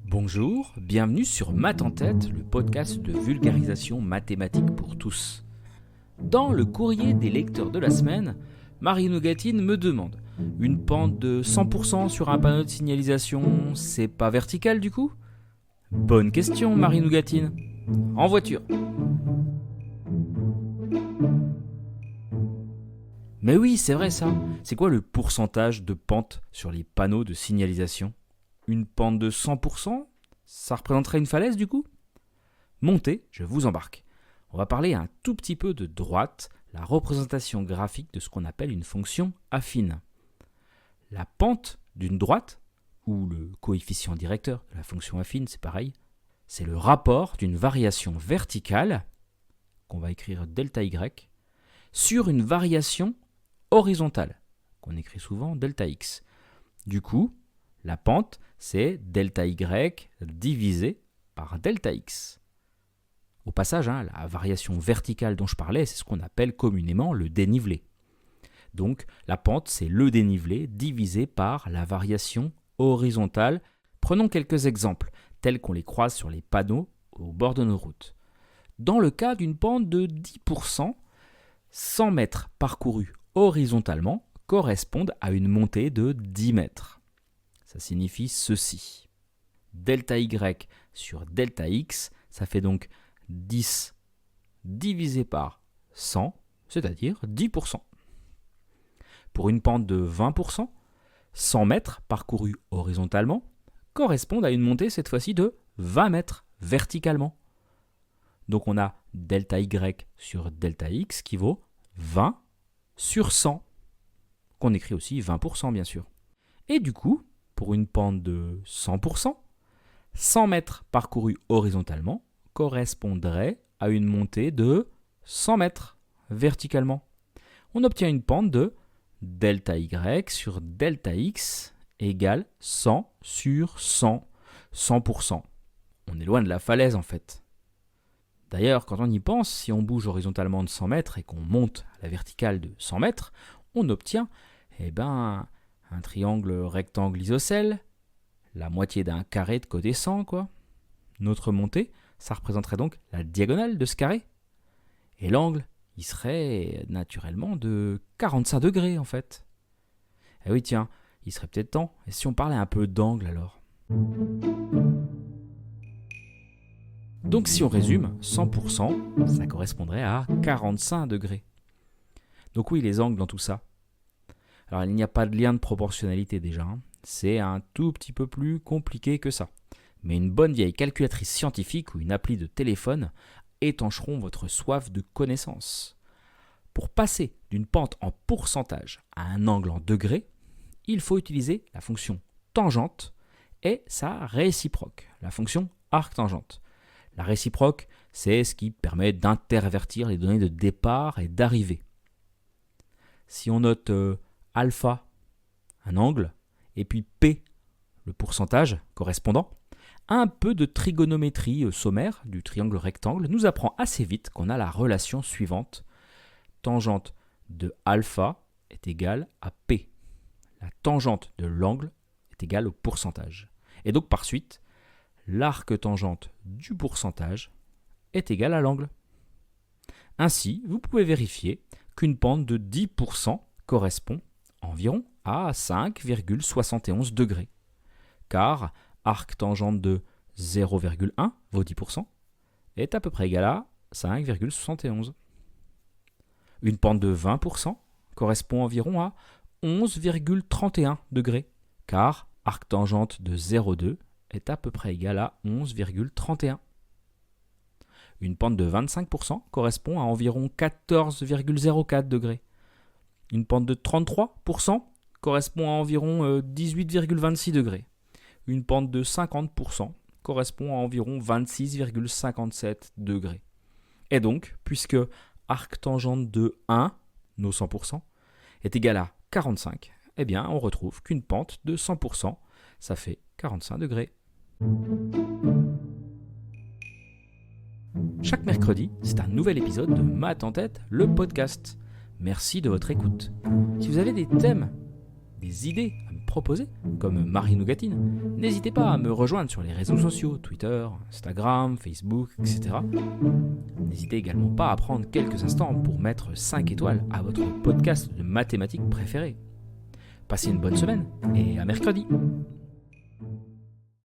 Bonjour, bienvenue sur Maths en tête, le podcast de vulgarisation mathématique pour tous. Dans le courrier des lecteurs de la semaine, Marie Nougatine me demande « Une pente de 100% sur un panneau de signalisation, c'est pas vertical du coup ?» Bonne question Marie Nougatine. En voiture. Mais oui, c'est vrai ça. C'est quoi le pourcentage de pente sur les panneaux de signalisation ? Une pente de 100%, ça représenterait une falaise du coup ? Montez, je vous embarque. On va parler un tout petit peu de droite, la représentation graphique de ce qu'on appelle une fonction affine. La pente d'une droite, ou le coefficient directeur de la fonction affine, c'est pareil, c'est le rapport d'une variation verticale, qu'on va écrire delta y, sur une variation horizontale, qu'on écrit souvent delta x. Du coup, la pente, c'est delta y divisé par delta x. Au passage, la variation verticale dont je parlais, c'est ce qu'on appelle communément le dénivelé. Donc, la pente, c'est le dénivelé divisé par la variation horizontale. Prenons quelques exemples, tels qu'on les croise sur les panneaux au bord de nos routes. Dans le cas d'une pente de 10%, 100 mètres parcourus horizontalement correspondent à une montée de 10 mètres. Ça signifie ceci. Delta y sur delta x, ça fait donc 10 divisé par 100, c'est-à-dire 10%. Pour une pente de 20%, 100 mètres parcourus horizontalement correspondent à une montée cette fois-ci de 20 mètres verticalement. Donc on a delta y sur delta x qui vaut 20 sur 100, qu'on écrit aussi 20% bien sûr. Et du coup, pour une pente de 100%, 100 mètres parcourus horizontalement correspondrait à une montée de 100 mètres verticalement. On obtient une pente de delta y sur delta x égale 100 sur 100, 100%. On est loin de la falaise en fait. D'ailleurs, quand on y pense, si on bouge horizontalement de 100 mètres et qu'on monte à la verticale de 100 mètres, on obtient un triangle rectangle isocèle, la moitié d'un carré de côté 100, quoi. Notre montée, ça représenterait donc la diagonale de ce carré. Et l'angle, il serait naturellement de 45 degrés en fait. Eh oui, tiens, il serait peut-être temps. Et si on parlait un peu d'angle alors ? Donc si on résume, 100%, ça correspondrait à 45 degrés. Donc oui, les angles dans tout ça. Alors il n'y a pas de lien de proportionnalité déjà. C'est un tout petit peu plus compliqué que ça. Mais une bonne vieille calculatrice scientifique ou une appli de téléphone étancheront votre soif de connaissances. Pour passer d'une pente en pourcentage à un angle en degrés, il faut utiliser la fonction tangente et sa réciproque, la fonction arc-tangente. La réciproque, c'est ce qui permet d'intervertir les données de départ et d'arrivée. Si on note alpha, un angle, et puis P, le pourcentage correspondant, un peu de trigonométrie sommaire du triangle rectangle nous apprend assez vite qu'on a la relation suivante. Tangente de alpha est égale à P. La tangente de l'angle est égale au pourcentage. Et donc par suite, l'arc tangente du pourcentage est égal à l'angle. Ainsi, vous pouvez vérifier qu'une pente de 10% correspond environ à 5,71 degrés, car arc tangente de 0,1 vaut 10%, est à peu près égal à 5,71. Une pente de 20% correspond environ à 11,31 degrés, car arc tangente de 0,2 est à peu près égal à 11,31. Une pente de 25% correspond à environ 14,04 degrés. Une pente de 33% correspond à environ 18,26 degrés. Une pente de 50% correspond à environ 26,57 degrés. Et donc, puisque arc tangente de 1, nos 100%, est égal à 45, eh bien on retrouve qu'une pente de 100%, ça fait 45 degrés. Chaque mercredi, c'est un nouvel épisode de Maths en tête, le podcast. Merci de votre écoute. Si vous avez des thèmes, des idées à me proposer, comme Marie Nougatine, n'hésitez pas à me rejoindre sur les réseaux sociaux, Twitter, Instagram, Facebook, etc. N'hésitez également pas à prendre quelques instants pour mettre 5 étoiles à votre podcast de mathématiques préféré. Passez une bonne semaine et à mercredi.